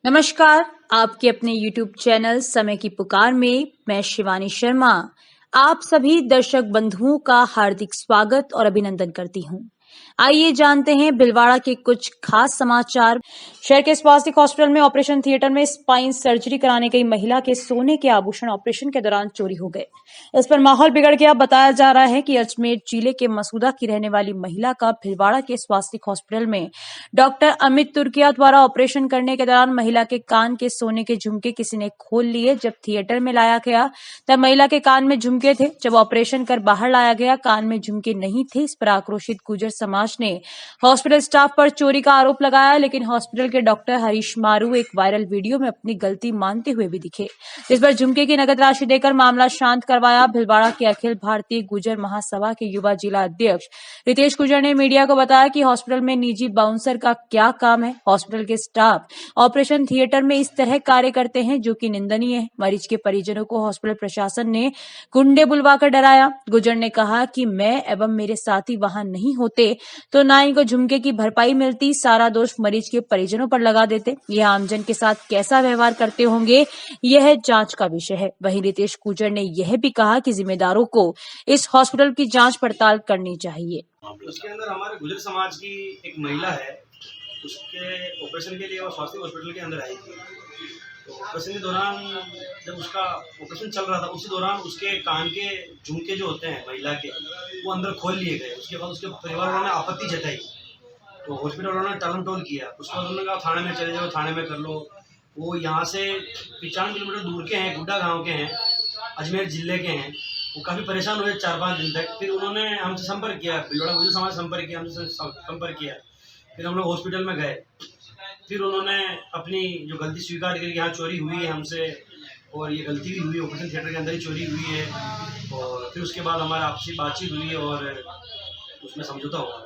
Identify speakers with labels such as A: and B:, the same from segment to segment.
A: नमस्कार, आपके अपने YouTube चैनल समय की पुकार में मैं शिवानी शर्मा आप सभी दर्शक बंधुओं का हार्दिक स्वागत और अभिनंदन करती हूं। आइए जानते हैं भीलवाड़ा के कुछ खास समाचार। शहर के स्वास्थ्य हॉस्पिटल में ऑपरेशन थिएटर में स्पाइन सर्जरी कराने गई महिला के सोने के आभूषण ऑपरेशन के दौरान चोरी हो गए। इस पर माहौल बिगड़ गया। बताया जा रहा है कि अजमेर जिले के मसूदा की रहने वाली महिला का भीलवाड़ा के स्वास्थ्य हॉस्पिटल में डॉक्टर अमित तुर्किया द्वारा ऑपरेशन करने के दौरान महिला के कान के सोने के झुमके किसी ने खोल लिए। जब थिएटर में लाया गया तब महिला के कान में झुमके थे। जब ऑपरेशन कर बाहर लाया गया कान में झुमके नहीं थे। इस पर आक्रोशित गुर्जर समाज ने हॉस्पिटल स्टाफ पर चोरी का आरोप लगाया, लेकिन हॉस्पिटल के डॉक्टर हरीश मारू एक वायरल वीडियो में अपनी गलती मानते हुए भी दिखे, जिस पर झुमके की नगद राशि देकर मामला शांत करवाया। भीलवाड़ा के अखिल भारतीय गुर्जर महासभा के युवा जिला अध्यक्ष रितेश गुर्जर ने मीडिया को बताया कि हॉस्पिटल में निजी बाउंसर का क्या काम है। हॉस्पिटल के स्टाफ ऑपरेशन थिएटर में इस तरह कार्य करते हैं जो कि निंदनीय है। मरीज के परिजनों को हॉस्पिटल प्रशासन ने गुंडे बुलवाकर डराया। गुर्जर ने कहा कि मैं एवं मेरे साथी वहां नहीं होते तो ना इनको झुमके की भरपाई मिलती। सारा दोष मरीज के परिजनों पर लगा देते। यह आमजन के साथ कैसा व्यवहार करते होंगे, यह जांच का विषय है। वहीं रितेश गुर्जर ने यह भी कहा कि जिम्मेदारों को इस हॉस्पिटल की जांच पड़ताल करनी चाहिए।
B: उसके अंदर हमारे गुजर समाज की एक महिला है, उसके ऑपरेशन के लिए वो स्वास्थ्य हॉस्पिटल के अंदर आई थी। तो ऑपरेशन के दौरान जब उसका ऑपरेशन चल रहा था उसी दौरान उसके कान के झुमके जो होते हैं महिला के वो अंदर खोल लिए गए। उसके बाद उसके परिवार वालों ने आपत्ति जताई तो हॉस्पिटल वालों ने टालम टोल किया। उसके बाद उन्होंने कहा थाने में चले जाओ, थाने में कर लो। वो यहाँ से 95 किलोमीटर दूर के हैं, गुड्डा गाँव के हैं, अजमेर जिले के हैं। वो काफ़ी परेशान हुए 4-5 दिन तक। फिर उन्होंने हमसे संपर्क किया, भीलवाड़ा गुर्जर समाज संपर्क किया, हमसे संपर्क किया। फिर हम लोग हॉस्पिटल में गए। फिर उन्होंने अपनी जो गलती स्वीकार करी कि हाँ चोरी हुई है हमसे और ये गलती भी हुई, ऑपरेशन थिएटर के अंदर ही चोरी हुई है। और फिर उसके बाद हमारा आपसी बातचीत हुई और उसमें समझौता हुआ,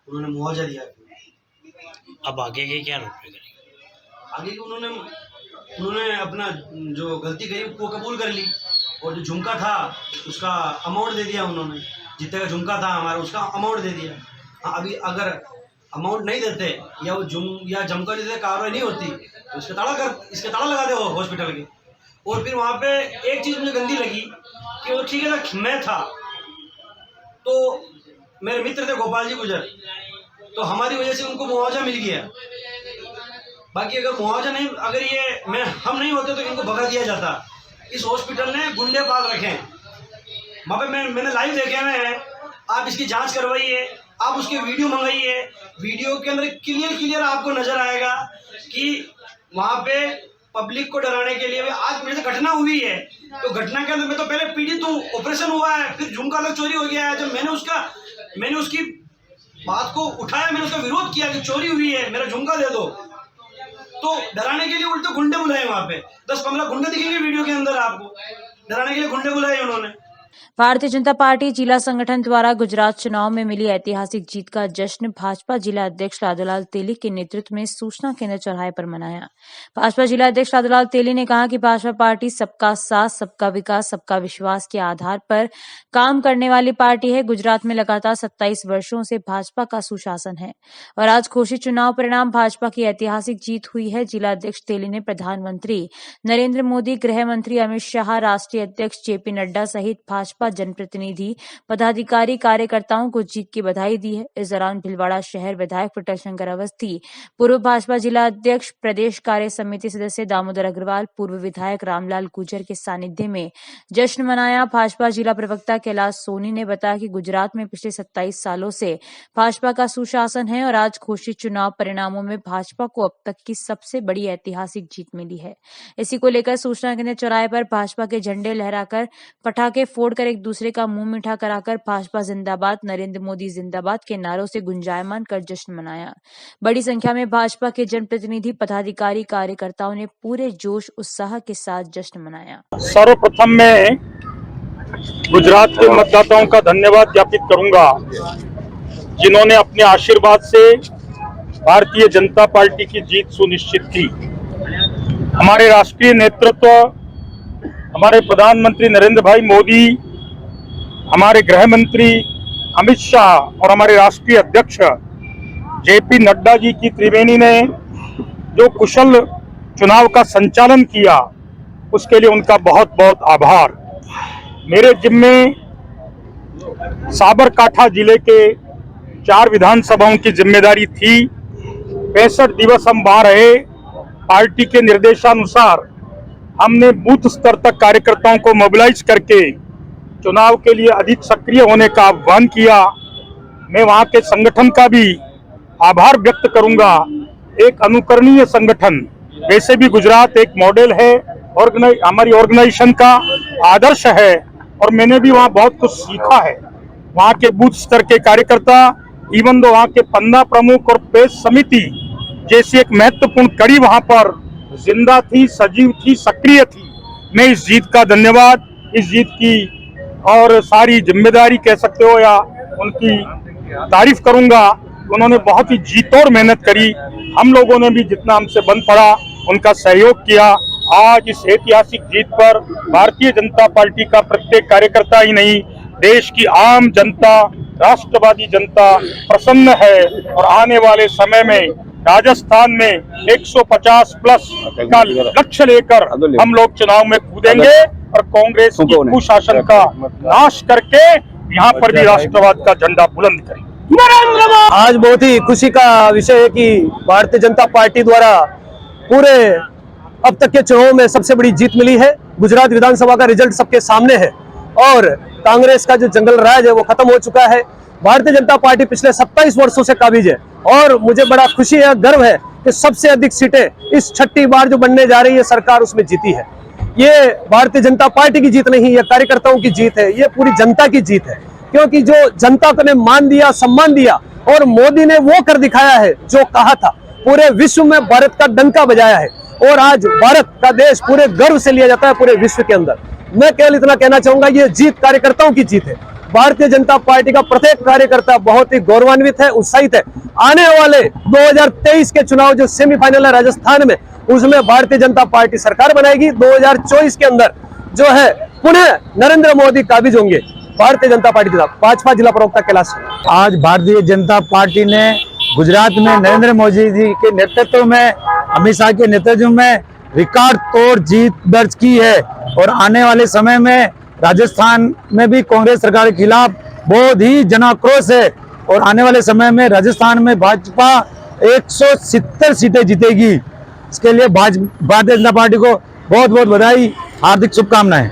B: उन्होंने मुआवजा दिया।
C: अब आगे के क्या रूप करेंगे?
B: आगे की उन्होंने अपना जो गलती करी वो कबूल कर ली और जो झुमका था उसका अमाउंट दे दिया उन्होंने। जितने का झुमका था हमारा उसका अमाउंट दे दिया। हाँ, अभी अगर अमाउंट नहीं देते या वो झुमका देते कार्रवाई नहीं होती तो इसके ताला लगा दे हॉस्पिटल के। और फिर वहाँ पे एक चीज़ मुझे गंदी लगी कि वो ठीक है मैं था तो मेरे मित्र थे गोपाल जी गुर्जर, तो हमारी वजह से उनको मुआवजा मिल गया। बाकी अगर मुआवजा नहीं, अगर ये हम नहीं होते तो इनको भगा दिया जाता। इस हॉस्पिटल ने गुंडे पाल रखे हैं वहाँ पे। मैंने लाइव देखे हुए हैं। आप इसकी जांच करवाइए, आप उसके वीडियो मंगाइए। वीडियो के अंदर क्लियर आपको नजर आएगा कि वहाँ पे पब्लिक को डराने के लिए आज मेरे से घटना हुई है। तो घटना के अंदर मैं तो पहले पीड़ित हूँ, ऑपरेशन हुआ है, फिर झुमका अलग चोरी हो गया है। जब मैंने उसकी बात को उठाया, मैंने उसका विरोध किया कि चोरी हुई है, मेरा झुमका दे दो, तो डराने के लिए उल्टे गुंडे बुलाए। वहाँ पे 10-15 गुंडे दिखेंगे वीडियो के अंदर, आपको डराने के लिए गुंडे बुलाए उन्होंने।
A: भारतीय जनता पार्टी जिला संगठन द्वारा गुजरात चुनाव में मिली ऐतिहासिक जीत का जश्न भाजपा जिला अध्यक्ष लादूलाल तेली के नेतृत्व में सूचना केंद्र चौराहे पर मनाया। भाजपा जिला अध्यक्ष लादूलाल तेली ने कहा कि भाजपा पार्टी सबका साथ, सबका विकास, सबका विश्वास के आधार पर काम करने वाली पार्टी है। गुजरात में लगातार 27 वर्षों से भाजपा का सुशासन है और आज घोषित चुनाव परिणाम भाजपा की ऐतिहासिक जीत हुई है। जिला अध्यक्ष तेली ने प्रधानमंत्री नरेंद्र मोदी, गृह मंत्री अमित शाह, राष्ट्रीय अध्यक्ष जेपी नड्डा सहित भाजपा जनप्रतिनिधि, पदाधिकारी, कार्यकर्ताओं को जीत की बधाई दी है। इस दौरान भीलवाड़ा शहर विधायक विठल शंकर अवस्थी, पूर्व भाजपा जिला अध्यक्ष, प्रदेश कार्य समिति सदस्य दामोदर अग्रवाल, पूर्व विधायक रामलाल गुर्जर के सानिध्य में जश्न मनाया। भाजपा जिला प्रवक्ता कैलाश सोनी ने बताया कि गुजरात में पिछले 27 सालों से भाजपा का सुशासन है और आज घोषित चुनाव परिणामों में भाजपा को अब तक की सबसे बड़ी ऐतिहासिक जीत मिली है। इसी को लेकर सूचना केंद्र चौराहे पर भाजपा के झंडे लहराकर, पटाखे फोड़कर, एक दूसरे का मुंह मीठा कराकर भाजपा जिंदाबाद, नरेंद्र मोदी जिंदाबाद के नारों से गुंजायमान कर जश्न मनाया। बड़ी संख्या में भाजपा के जनप्रतिनिधि, पदाधिकारी, कार्यकर्ताओं ने पूरे जोश उत्साह के साथ जश्न मनाया।
D: सर्वप्रथम मैं गुजरात के मतदाताओं का धन्यवाद ज्ञापित करूंगा जिन्होंने अपने आशीर्वाद से भारतीय जनता पार्टी की जीत सुनिश्चित की। हमारे राष्ट्रीय नेतृत्व, हमारे प्रधानमंत्री नरेंद्र भाई मोदी, हमारे गृह मंत्री अमित शाह और हमारे राष्ट्रीय अध्यक्ष जेपी नड्डा जी की त्रिवेणी ने जो कुशल चुनाव का संचालन किया, उसके लिए उनका बहुत बहुत आभार। मेरे जिम्मे साबरकांठा जिले के 4 विधानसभाओं की जिम्मेदारी थी। 65 दिवस हम वहां रहे। पार्टी के निर्देशानुसार हमने बूथ स्तर तक कार्यकर्ताओं को मोबिलाइज करके चुनाव के लिए अधिक सक्रिय होने का आह्वान किया। मैं वहां के संगठन का भी आभार व्यक्त करूंगा। एक अनुकरणीय संगठन, वैसे भी गुजरात एक मॉडल है, हमारी ऑर्गेनाइजेशन का आदर्श है और मैंने भी वहां बहुत कुछ सीखा है। वहां के बूथ स्तर के कार्यकर्ता, इवन दो वहां के पन्ना प्रमुख और पेश समिति जैसी एक महत्वपूर्ण कड़ी वहां पर जिंदा थी, सजीव थी, सक्रिय थी। मैं इस जीत का धन्यवाद, इस जीत की और सारी जिम्मेदारी कह सकते हो या उनकी तारीफ करूंगा। उन्होंने बहुत ही जीतोड़ मेहनत करी। हम लोगों ने भी जितना हमसे बन पड़ा उनका सहयोग किया। आज इस ऐतिहासिक जीत पर भारतीय जनता पार्टी का प्रत्येक कार्यकर्ता ही नहीं, देश की आम जनता, राष्ट्रवादी जनता प्रसन्न है और आने वाले समय में राजस्थान में 150 प्लस का लक्ष्य लेकर हम लोग चुनाव में कूदेंगे और कांग्रेस की कुशासन का नाश करके यहाँ पर भी राष्ट्रवाद का झंडा बुलंद करेंगे।
E: आज बहुत ही खुशी का विषय है कि भारतीय जनता पार्टी द्वारा पूरे अब तक के चुनाव में सबसे बड़ी जीत मिली है। गुजरात विधानसभा का रिजल्ट सबके सामने है और कांग्रेस का जो जंगल राज है वो खत्म हो चुका है। भारतीय जनता पार्टी पिछले 27 वर्षों से काबिज है और मुझे बड़ा खुशी है, गर्व है कि सबसे अधिक सीटें इस 6ठी बार जो बनने जा रही है सरकार उसमें जीती है। ये भारतीय जनता पार्टी की जीत नहीं, ये कार्यकर्ताओं की जीत है, ये पूरी जनता की जीत है। क्योंकि जो जनता को ने मान दिया, सम्मान दिया और मोदी ने वो कर दिखाया है जो कहा था। पूरे विश्व में भारत का डंका बजाया है और आज भारत का देश पूरे गर्व से लिया जाता है पूरे विश्व के अंदर। मैं केवल इतना कहना चाहूंगा, ये जीत कार्यकर्ताओं की जीत है। भारतीय जनता पार्टी का प्रत्येक कार्यकर्ता बहुत ही गौरवान्वित है, उत्साहित है। आने वाले 2023 के चुनाव जो सेमीफाइनल है राजस्थान में, उसमें भारतीय जनता पार्टी सरकार बनाएगी। 2024 के अंदर जो है पुनः नरेंद्र मोदी काबिज होंगे भारतीय जनता पार्टी के साथ। भाजपा जिला प्रवक्ता कैलाश।
F: आज भारतीय जनता पार्टी ने गुजरात में नरेंद्र मोदी जी के नेतृत्व में, अमित शाह के नेतृत्व में रिकॉर्ड तोड़ जीत दर्ज की है और आने वाले समय में राजस्थान में भी कांग्रेस सरकार के खिलाफ बहुत ही जनाक्रोश है और आने वाले समय में राजस्थान में भाजपा 170 सीटें जीतेगी। इसके लिए भारतीय जनता पार्टी को बहुत बहुत बधाई, हार्दिक शुभकामनाएं।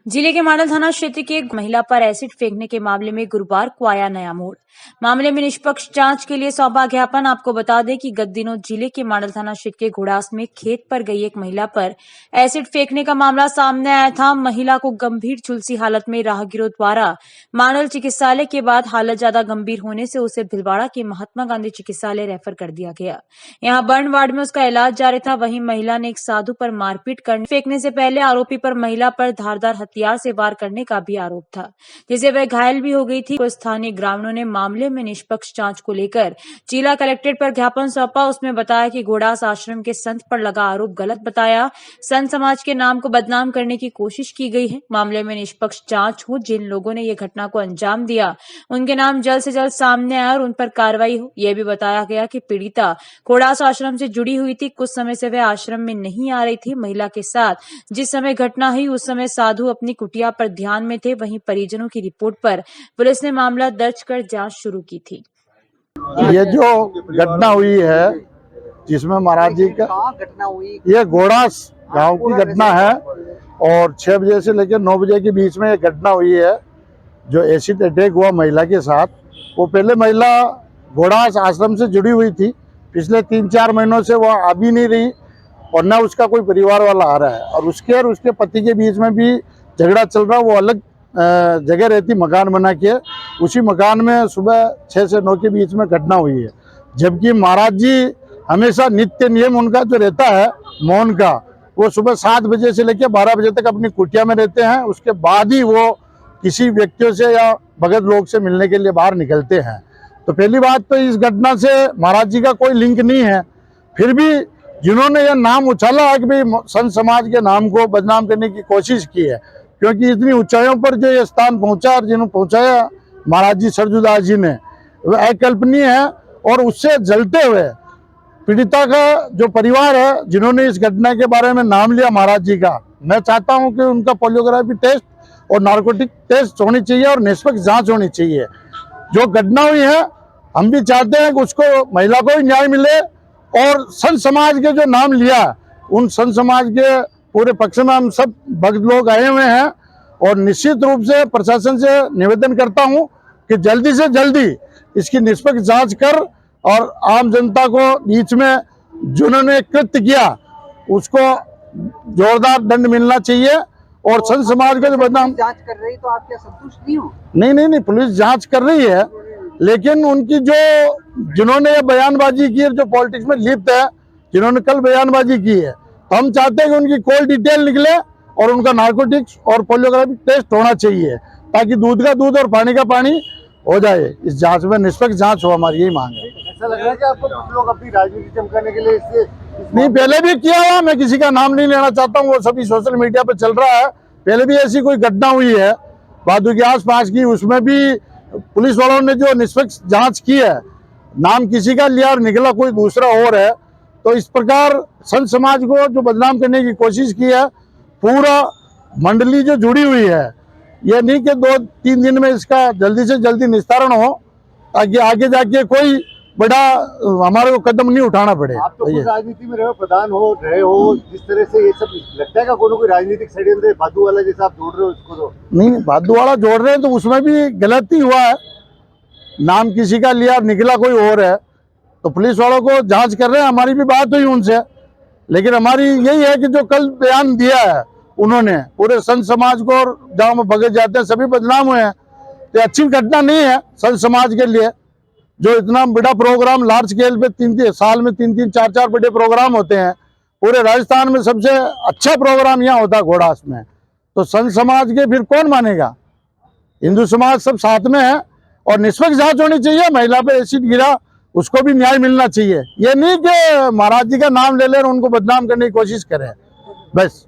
A: जिले के मॉडल थाना क्षेत्र की एक महिला पर एसिड फेंकने के मामले में गुरुवार को आया नया मोड़। मामले में निष्पक्ष जांच के लिए सौंपा ज्ञापन। आपको बता दें कि गत दिनों जिले के मॉडल थाना क्षेत्र के घोड़ास में खेत पर गई एक महिला पर एसिड फेंकने का मामला सामने आया था। महिला को गंभीर झुलसी हालत में राहगीरों द्वारा मॉडल चिकित्सालय के बाद हालत ज्यादा गंभीर होने से उसे भिलवाड़ा के महात्मा गांधी चिकित्सालय रेफर कर दिया गया। यहाँ बर्न वार्ड में उसका इलाज जारी था। वहीं महिला ने एक साधु पर मारपीट करने फेंकने से पहले आरोपी पर महिला पर धारदार हथियार से वार करने का भी आरोप था, जिसे वह घायल भी हो गई थी। स्थानीय ग्रामीणों ने मामले में निष्पक्ष जांच को लेकर जिला कलेक्ट्रेट पर ज्ञापन सौंपा। उसमें बताया कि घोड़ास आश्रम के संत पर लगा आरोप गलत बताया। संत समाज के नाम को बदनाम करने की कोशिश की गई है। मामले में निष्पक्ष जांच हो। जिन लोगों ने ये घटना को अंजाम दिया उनके नाम जल्द से जल्द सामने आए और उन पर कार्रवाई हो। यह भी बताया गया कि पीड़िता घोड़ास आश्रम से जुड़ी हुई थी। कुछ समय से वह आश्रम में नहीं आ रही थी। महिला के साथ जिस समय घटना हुई उस समय साधु अपनी कुटिया पर ध्यान में थे। वहीं परिजनों की रिपोर्ट पर पुलिस ने मामला दर्ज कर जांच शुरू की थी।
F: ये जो घटना हुई है जिसमें महाराज जी का घटना हुई, ये घोड़ास गांव की घटना है और 6 बजे से लेकर 9 बजे के बीच में ये घटना हुई है जो एसिड अटैक हुआ महिला के साथ। वो पहले महिला घोड़ास आश्रम से जुड़ी हुई थी। पिछले 3-4 महीनों से वो आ भी नहीं रही और न उसका कोई परिवार वाला आ रहा है और उसके पति के बीच में भी झगड़ा चल रहा। वो अलग जगह रहती, मकान बना के, उसी मकान में सुबह 6 से 9 के बीच में घटना हुई है। जबकि महाराज जी हमेशा नित्य नियम उनका जो रहता है मौन का, वो सुबह 7 बजे से लेकर 12 बजे तक अपनी कुटिया में रहते हैं। उसके बाद ही वो किसी व्यक्तियों से या भगत लोग से मिलने के लिए बाहर निकलते हैं। तो पहली बात तो इस घटना से महाराज जी का कोई लिंक नहीं है। फिर भी जिन्होंने यह नाम उछाला है कि भाई संत समाज के नाम को बदनाम करने की कोशिश की है, क्योंकि इतनी ऊंचाइयों पर जो ये स्थान पहुंचा और जिन्होंने पहुंचाया महाराज जी सरजूदास जी ने, वह अकल्पनीय है। और उससे जलते हुए पीड़िता का जो परिवार है जिन्होंने इस घटना के बारे में नाम लिया महाराज जी का, मैं चाहता हूं कि उनका पोलियोग्राफी टेस्ट और नार्कोटिक टेस्ट होनी चाहिए और निष्पक्ष जांच होनी चाहिए। जो घटना हुई है हम भी चाहते हैं कि उसको महिला को भी न्याय मिले, और संत समाज के जो नाम लिया उन संत समाज के पूरे पक्ष में हम सब भक्त लोग आए हुए हैं, और निश्चित रूप से प्रशासन से निवेदन करता हूं कि जल्दी से जल्दी इसकी निष्पक्ष जांच कर और आम जनता को बीच में जिन्होंने कृत्य किया उसको जोरदार दंड मिलना चाहिए। और संत समाज का जो बदनाम
G: जांच कर रही तो आप क्या संतुष्ट नहीं हो?
F: नहीं, पुलिस जांच कर रही है, लेकिन उनकी जो जिन्होंने ये बयानबाजी की है, जो पॉलिटिक्स में लिप्त है, जिन्होंने कल बयानबाजी की है, तो हम चाहते हैं कि उनकी कॉल डिटेल निकले और उनका नार्कोटिक्स और पोलियोग्राफी टेस्ट होना चाहिए, ताकि दूध का दूध और पानी का पानी हो जाए। इस जांच में निष्पक्ष जांच हो, हमारी यही मांग है।
G: ऐसा लग रहा है कि आपको कुछ लोग अपनी राजनीति चमकाने के लिए इससे
F: नहीं, पहले भी किया हुआ, मैं किसी का नाम नहीं लेना चाहता हूँ, वो सभी सोशल मीडिया पे चल रहा है। पहले भी ऐसी कोई घटना हुई है भादू के आसपास की, उसमें भी पुलिस वालों ने जो निष्पक्ष जांच की है, नाम किसी का लिया और निकला कोई दूसरा और है। तो इस प्रकार संत समाज को जो बदनाम करने की कोशिश की है, पूरा मंडली जो जुड़ी हुई है, ये नहीं कि 2-3 दिन में इसका जल्दी से जल्दी निस्तारण हो, ताकि आगे जाके कोई बड़ा हमारे को कदम नहीं उठाना पड़े।
G: आप तो खुद राजनीति में प्रधान हो रहे हो, जिस तरह से ये सब लगता है कि कोई राजनीतिक षड्यंत्र है भादू वाला जैसा आप जोड़ रहे हो इसको? तो
F: नहीं, भादू वाला जोड़ रहे हैं तो उसमें भी गलती हुआ है, नाम किसी का लिया निकला कोई और है, तो पुलिस वालों को जांच कर रहे हैं। हमारी भी बात हुई उनसे, लेकिन हमारी यही है कि जो कल बयान दिया है उन्होंने, पूरे संत समाज को, और जहाँ में भगत जाते हैं सभी बदनाम हुए हैं, तो अच्छी घटना नहीं है संत समाज के लिए। जो इतना बड़ा प्रोग्राम लार्ज स्केल पे 3 साल में 3-3, 4-4 बड़े प्रोग्राम होते हैं, पूरे राजस्थान में सबसे अच्छा प्रोग्राम यहाँ होता है घोड़ास में, तो संत समाज के फिर कौन मानेगा? हिंदू समाज सब साथ में है, और निष्पक्ष जांच होनी चाहिए। महिला पे एसिड गिरा, उसको भी न्याय मिलना चाहिए। ये नहीं कि महाराज जी का नाम ले लें और उनको बदनाम करने की कोशिश करें बस।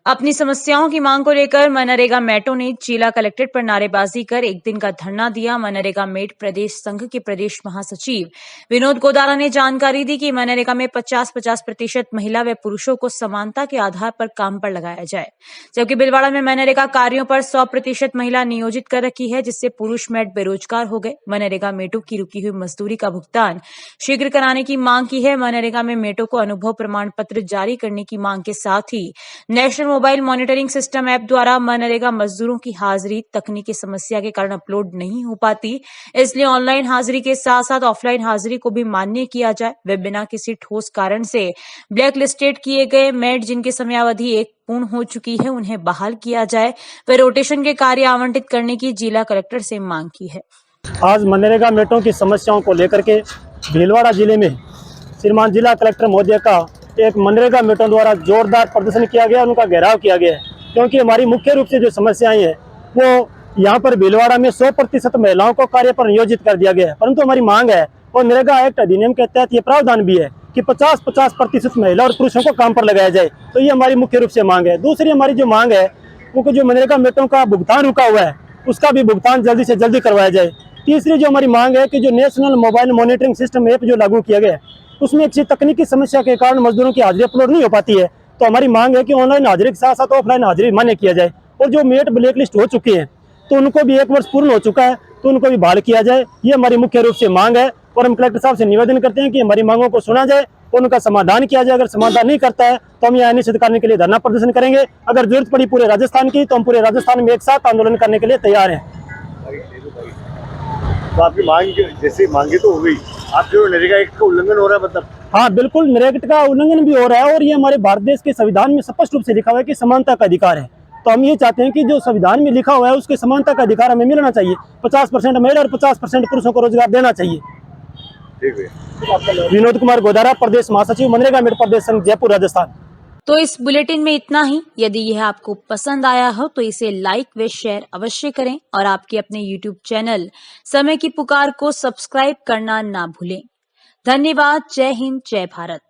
A: अपनी समस्याओं की मांग को लेकर मनरेगा मेटों ने जिला कलेक्ट्रेट पर नारेबाजी कर एक दिन का धरना दिया। मनरेगा मेट प्रदेश संघ के प्रदेश महासचिव विनोद गोदारा ने जानकारी दी कि मनरेगा में 50-50% महिला व पुरुषों को समानता के आधार पर काम पर लगाया जाए, जबकि भीलवाड़ा में मनरेगा कार्यों पर 100% महिला नियोजित कर रखी है, जिससे पुरुष मेट बेरोजगार हो गए। मनरेगा मेटों की रुकी हुई मजदूरी का भुगतान शीघ्र कराने की मांग की है। मनरेगा में मेटों को अनुभव प्रमाण पत्र जारी करने की मांग के साथ ही national mobile monitoring system app द्वारा मनरेगा मजदूरों की हाजिरी तकनीकी समस्या के कारण अपलोड नहीं हो पाती, इसलिए ऑनलाइन हाजिरी के साथ साथ ऑफलाइन हाजिरी को भी मान्य किया जाए। वे बिना किसी ठोस कारण से ब्लैक लिस्टेड किए गए मेट जिनकी समयावधि 1 पूर्ण हो चुकी है, उन्हें बहाल किया जाए। वे रोटेशन के कार्य आवंटित करने की जिला कलेक्टर से मांग की है।
E: आज मनरेगा मेटों की समस्याओं को लेकर के भीलवाड़ा जिले में श्रीमान जिला कलेक्टर महोदय का एक मनरेगा मेटों द्वारा जोरदार प्रदर्शन किया गया, उनका घेराव किया गया है, क्योंकि हमारी मुख्य रूप से जो समस्याएं हैं वो यहाँ पर भीलवाड़ा में 100% महिलाओं को कार्य पर नियोजित कर दिया गया है, परंतु हमारी मांग है और मनरेगा एक्ट अधिनियम के तहत ये प्रावधान भी है कि 50-50% महिला और पुरुषों को काम पर लगाया जाए, तो ये हमारी मुख्य रूप से मांग है। दूसरी हमारी जो मांग है उनको जो मनरेगा मेटों का भुगतान रुका हुआ है उसका भी भुगतान जल्दी से जल्दी करवाया जाए। तीसरी जो हमारी मांग है कि जो national mobile monitoring system app जो लागू किया गया है उसमें किसी तकनीकी समस्या के कारण मजदूरों की हाजिरी अपलोड नहीं हो पाती है, तो हमारी मांग है कि ऑनलाइन हाजिरी के साथ साथ ऑफलाइन हाजिरी मान्य किया जाए। और जो मेट ब्लैक लिस्ट हो चुकी है तो उनको भी 1 वर्ष पूर्ण हो चुका है, तो उनको भी बहाल किया जाए। ये हमारी मुख्य रूप से मांग है और हम कलेक्टर साहब से निवेदन करते हैं कि हमारी मांगों को सुना जाए और उनका समाधान किया जाए। अगर समाधान नहीं करता है तो हम यहाँ अनिश्चित करने के लिए धरना प्रदर्शन करेंगे। अगर जरूरत पड़ी पूरे राजस्थान की तो हम पूरे राजस्थान में एक साथ आंदोलन करने के लिए तैयार हैं।
G: तो आपकी मांग जैसे मांगे तो हो गई, आप जो नरेगा एक्ट का उल्लंघन हो रहा है मतलब?
E: हाँ बिल्कुल, नरेगा का उल्लंघन भी हो रहा है और ये हमारे भारत देश के संविधान में स्पष्ट रूप से लिखा हुआ है कि समानता का अधिकार है, तो हम ये चाहते हैं कि जो संविधान में लिखा हुआ है उसके समानता का अधिकार हमें मिलना चाहिए। 50% महिला और 50% पुरुषों को रोजगार देना चाहिए।
G: ठीक है।
E: विनोद कुमार गोदारा, प्रदेश महासचिव, मनरेगा मेट प्रदेश संघ, जयपुर, राजस्थान।
A: तो इस बुलेटिन में इतना ही। यदि यह आपको पसंद आया हो तो इसे लाइक व शेयर अवश्य करें और आपके अपने YouTube चैनल समय की पुकार को सब्सक्राइब करना ना भूलें। धन्यवाद। जय हिंद, जय भारत।